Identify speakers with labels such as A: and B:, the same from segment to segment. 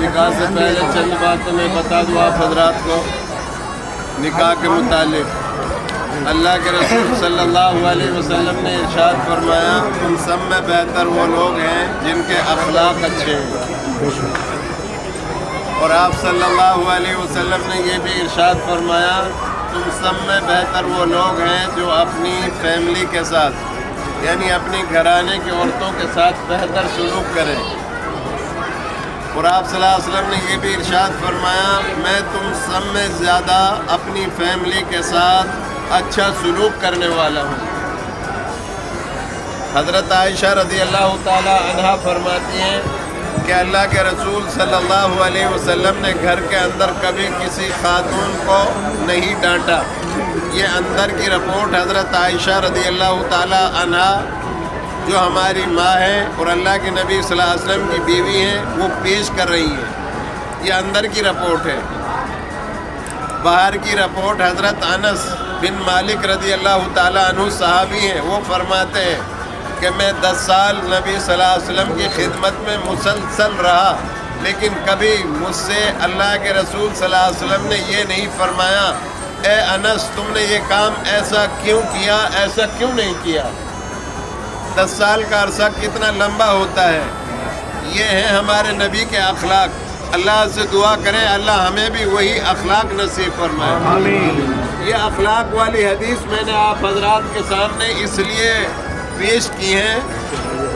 A: نکاح سے پہلے چند باتوں میں بتا دوں آپ حضرات کو نکاح کے متعلق۔ اللہ کے رسول صلی اللہ علیہ وسلم نے ارشاد فرمایا تم سب میں بہتر وہ لوگ ہیں جن کے اخلاق اچھے ہیں، اور آپ صلی اللہ علیہ وسلم نے یہ بھی ارشاد فرمایا تم سب میں بہتر وہ لوگ ہیں جو اپنی فیملی کے ساتھ یعنی اپنی گھرانے کی عورتوں کے ساتھ بہتر سلوک کریں، اور آپ صلی اللہ علیہ وسلم نے یہ بھی ارشاد فرمایا میں تم سب میں زیادہ اپنی فیملی کے ساتھ اچھا سلوک کرنے والا ہوں۔ حضرت عائشہ رضی اللہ تعالی عنہا فرماتی ہیں کہ اللہ کے رسول صلی اللہ علیہ وسلم نے گھر کے اندر کبھی کسی خاتون کو نہیں ڈانٹا۔ یہ اندر کی رپورٹ حضرت عائشہ رضی اللہ تعالی عنہا جو ہماری ماں ہے اور اللہ کے نبی صلی اللہ علیہ وسلم کی بیوی ہیں وہ پیش کر رہی ہیں، یہ اندر کی رپورٹ ہے۔ باہر کی رپورٹ حضرت انس بن مالک رضی اللہ تعالی عنہ صحابی ہیں، وہ فرماتے ہیں کہ میں 10 سال نبی صلی اللہ علیہ وسلم کی خدمت میں مسلسل رہا، لیکن کبھی مجھ سے اللہ کے رسول صلی اللہ علیہ وسلم نے یہ نہیں فرمایا اے انس تم نے یہ کام ایسا کیوں کیا، ایسا کیوں نہیں کیا۔ 10 سال کا عرصہ کتنا لمبا ہوتا ہے۔ یہ ہیں ہمارے نبی کے اخلاق۔ اللہ سے دعا کریں اللہ ہمیں بھی وہی اخلاق نصیب فرمائے۔ آمین۔ یہ اخلاق والی حدیث میں نے آپ حضرات کے سامنے اس لیے پیش کی ہے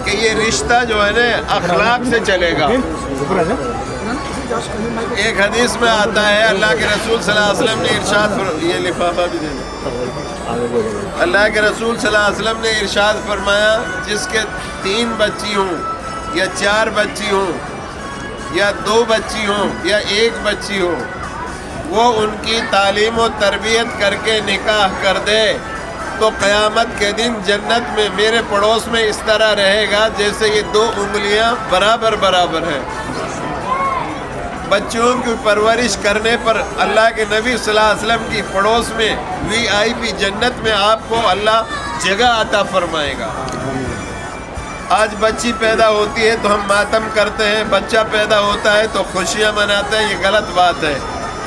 A: کہ یہ رشتہ جو ہے نا اخلاق سے چلے گا۔ ایک حدیث میں آتا ہے اللہ کے رسول صلی اللہ علیہ وسلم نے ارشاد یہ لفافہ بھی دینا، اللہ کے رسول صلی اللہ علیہ وسلم نے ارشاد فرمایا جس کے 3 بچی ہوں یا 4 بچی ہوں یا 2 بچی ہوں یا 1 بچی ہو، وہ ان کی تعلیم و تربیت کر کے نکاح کر دے تو قیامت کے دن جنت میں میرے پڑوس میں اس طرح رہے گا جیسے یہ 2 انگلیاں برابر برابر ہیں۔ بچوں کی پرورش کرنے پر اللہ کے نبی صلی اللہ علیہ وسلم کی پڑوس میں VIP جنت میں آپ کو اللہ جگہ عطا فرمائے گا۔ آج بچی پیدا ہوتی ہے تو ہم ماتم کرتے ہیں، بچہ پیدا ہوتا ہے تو خوشیاں مناتے ہیں، یہ غلط بات ہے۔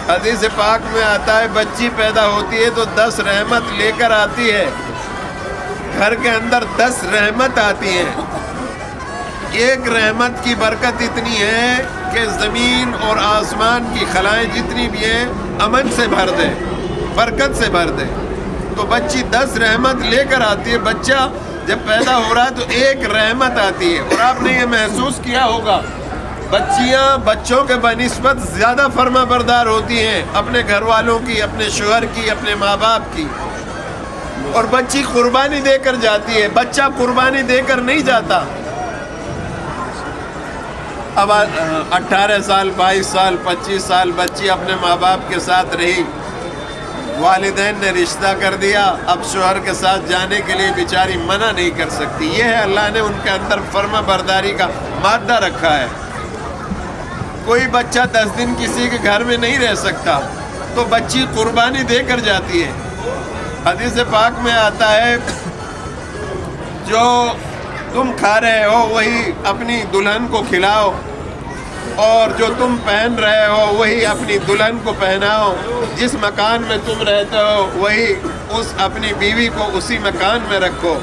A: حدیث پاک میں آتا ہے بچی پیدا ہوتی ہے تو 10 رحمت لے کر آتی ہے، گھر کے اندر 10 رحمت آتی ہیں۔ ایک رحمت کی برکت اتنی ہے کہ زمین اور آسمان کی خلائیں جتنی بھی ہیں امن سے بھر دے، برکت سے بھر دے۔ تو بچی 10 رحمت لے کر آتی ہے۔ بچہ جب پیدا ہو رہا ہے تو ایک رحمت آتی ہے، اور آپ نے یہ محسوس کیا ہوگا بچیاں بچوں کے بنسبت زیادہ فرما بردار ہوتی ہیں اپنے گھر والوں کی، اپنے شوہر کی، اپنے ماں باپ کی، اور بچی قربانی دے کر جاتی ہے، بچہ قربانی دے کر نہیں جاتا۔ اب 18 سال 22 سال 25 سال بچی اپنے ماں باپ کے ساتھ رہی، والدین نے رشتہ کر دیا، اب شوہر کے ساتھ جانے کے لیے بیچاری منع نہیں کر سکتی۔ یہ ہے اللہ نے ان کے اندر فرما برداری کا مادہ رکھا ہے۔ کوئی بچہ 10 دن کسی کے گھر میں نہیں رہ سکتا تو بچی قربانی دے کر جاتی ہے۔ حدیث پاک میں آتا ہے جو تم کھا رہے ہو وہی اپنی دلہن کو کھلاؤ، اور جو تم پہن رہے ہو وہی اپنی دلہن کو پہناؤ، جس مکان میں تم رہتے ہو وہی اس اپنی بیوی کو اسی مکان میں رکھو۔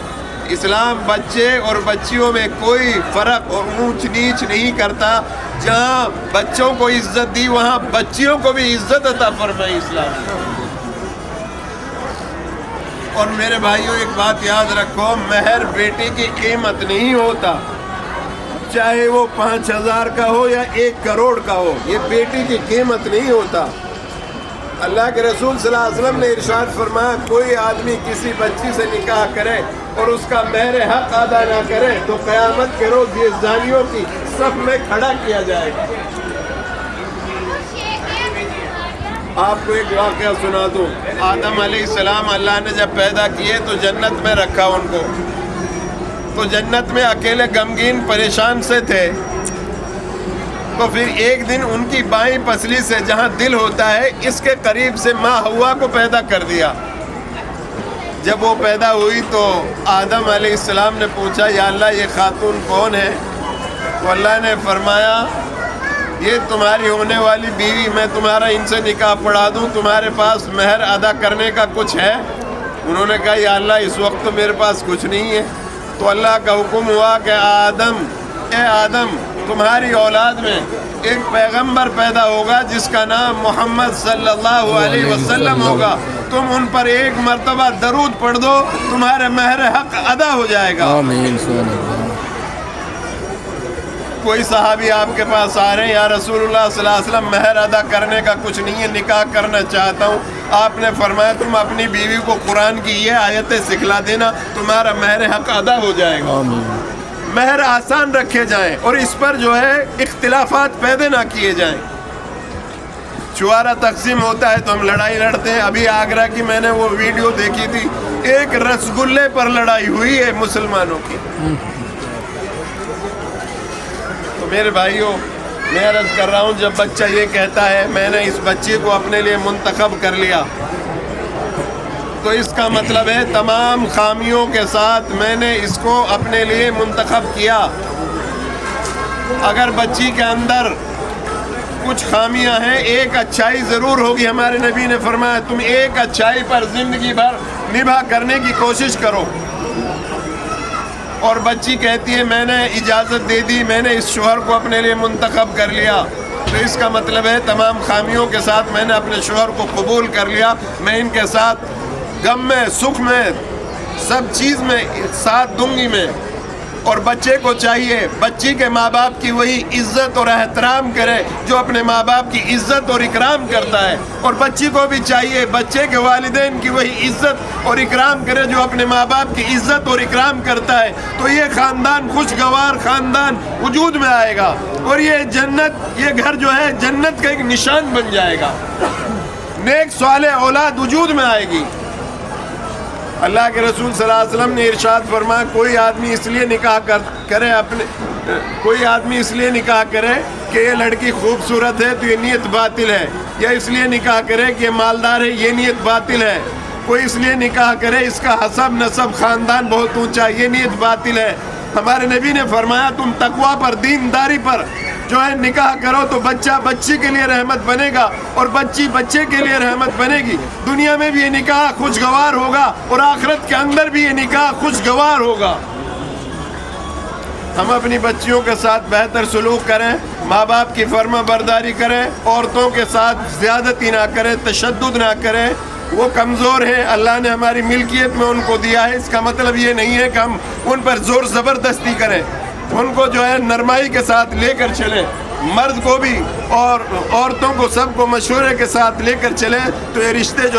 A: اسلام بچے اور بچیوں میں کوئی فرق اور اونچ نیچ نہیں کرتا، جہاں بچوں کو عزت دی وہاں بچیوں کو بھی عزت عطا فرمائی اسلام نے۔ اور میرے بھائیوں ایک بات یاد رکھو، مہر بیٹی کی قیمت نہیں ہوتا، چاہے وہ 5000 کا ہو یا 1 کروڑ کا ہو، یہ بیٹی کی قیمت نہیں ہوتا۔ اللہ کے رسول صلی اللہ علیہ وسلم نے ارشاد فرمایا کوئی آدمی کسی بچی سے نکاح کرے اور اس کا مہر حق ادا نہ کرے تو قیامت کے روز یہ زانیوں کی صف میں کھڑا کیا جائے گا۔ آپ کو ایک واقعہ سنا دوں۔ آدم علیہ السلام اللہ نے جب پیدا کیے تو جنت میں رکھا ان کو، تو جنت میں اکیلے غمگین پریشان سے تھے، تو پھر ایک دن ان کی بائیں پسلی سے جہاں دل ہوتا ہے اس کے قریب سے ماں حوا کو پیدا کر دیا۔ جب وہ پیدا ہوئی تو آدم علیہ السلام نے پوچھا یا اللہ یہ خاتون کون ہے؟ تو اللہ نے فرمایا یہ تمہاری ہونے والی بیوی، میں تمہارا ان سے نکاح پڑھا دوں، تمہارے پاس مہر ادا کرنے کا کچھ ہے؟ انہوں نے کہا یا اللہ اس وقت تو میرے پاس کچھ نہیں ہے۔ تو اللہ کا حکم ہوا کہ اے آدم تمہاری اولاد میں ایک پیغمبر پیدا ہوگا جس کا نام محمد صلی اللہ علیہ وسلم ہوگا، تم ان پر ایک مرتبہ درود پڑھ دو، تمہارا مہر حق ادا ہو جائے گا۔
B: آمین۔
A: کوئی صحابی آپ کے پاس آ رہے ہیں، یا رسول اللہ صلی اللہ علیہ وسلم مہر ادا کرنے کا کچھ نہیں ہے، نکاح کرنا چاہتا ہوں۔ آپ نے فرمایا تم اپنی بیوی کو قرآن کی یہ آیتیں سکھلا دینا، تمہارا مہر حق ادا ہو جائے گا۔ مہر آسان رکھے جائیں اور اس پر جو ہے اختلافات پیدا نہ کیے جائیں۔ چوارا تقسیم ہوتا ہے تو ہم لڑائی لڑتے ہیں۔ ابھی آگرہ کی میں نے وہ ویڈیو دیکھی تھی، ایک رسگلے پر لڑائی ہوئی ہے مسلمانوں کی۔ تو میرے بھائیوں، میں عرض کر رہا ہوں، جب بچہ یہ کہتا ہے میں نے اس بچے کو اپنے لیے منتخب کر لیا، تو اس کا مطلب ہے تمام خامیوں کے ساتھ میں نے اس کو اپنے لیے منتخب کیا۔ اگر بچی کے اندر کچھ خامیاں ہیں، ایک اچھائی ضرور ہوگی۔ ہمارے نبی نے فرمایا تم ایک اچھائی پر زندگی بھر نبھا کرنے کی کوشش کرو۔ اور بچی کہتی ہے میں نے اجازت دے دی، میں نے اس شوہر کو اپنے لیے منتخب کر لیا، تو اس کا مطلب ہے تمام خامیوں کے ساتھ میں نے اپنے شوہر کو قبول کر لیا، میں ان کے ساتھ غم میں سکھ میں سب چیز میں ساتھ دوں گی میں۔ اور بچے کو چاہیے بچی کے ماں باپ کی وہی عزت اور احترام کرے جو اپنے ماں باپ کی عزت اور اکرام کرتا ہے، اور بچی کو بھی چاہیے بچے کے والدین کی وہی عزت اور اکرام کرے جو اپنے ماں باپ کی عزت اور اکرام کرتا ہے۔ تو یہ خاندان خوشگوار خاندان وجود میں آئے گا، اور یہ جنت، یہ گھر جو ہے جنت کا ایک نشان بن جائے گا، نیک صالح اولاد وجود میں آئے گی۔ اللہ کے رسول صلی اللہ علیہ وسلم نے ارشاد فرمایا کوئی آدمی اس لیے نکاح کرے کہ یہ لڑکی خوبصورت ہے تو یہ نیت باطل ہے، یا اس لیے نکاح کرے کہ یہ مالدار ہے یہ نیت باطل ہے، کوئی اس لیے نکاح کرے اس کا حسب نسب خاندان بہت اونچا، یہ نیت باطل ہے۔ ہمارے نبی نے فرمایا تم تقوی پر، دینداری پر جو ہے نکاح کرو تو بچہ بچی کے لیے رحمت بنے گا، اور بچی بچے کے لیے رحمت بنے گی۔ دنیا میں بھی یہ نکاح خوشگوار ہوگا اور آخرت کے اندر بھی یہ نکاح خوشگوار ہوگا۔ ہم اپنی بچیوں کے ساتھ بہتر سلوک کریں، ماں باپ کی فرما برداری کریں، عورتوں کے ساتھ زیادتی نہ کریں، تشدد نہ کریں۔ وہ کمزور ہیں، اللہ نے ہماری ملکیت میں ان کو دیا ہے، اس کا مطلب یہ نہیں ہے کہ ہم ان پر زور زبردستی کریں، ان کو جو ہے نرمائی کے ساتھ لے کر چلیں، مرد کو بھی اور عورتوں کو سب کو مشورے کے ساتھ لے کر چلیں، تو یہ رشتے جو ہے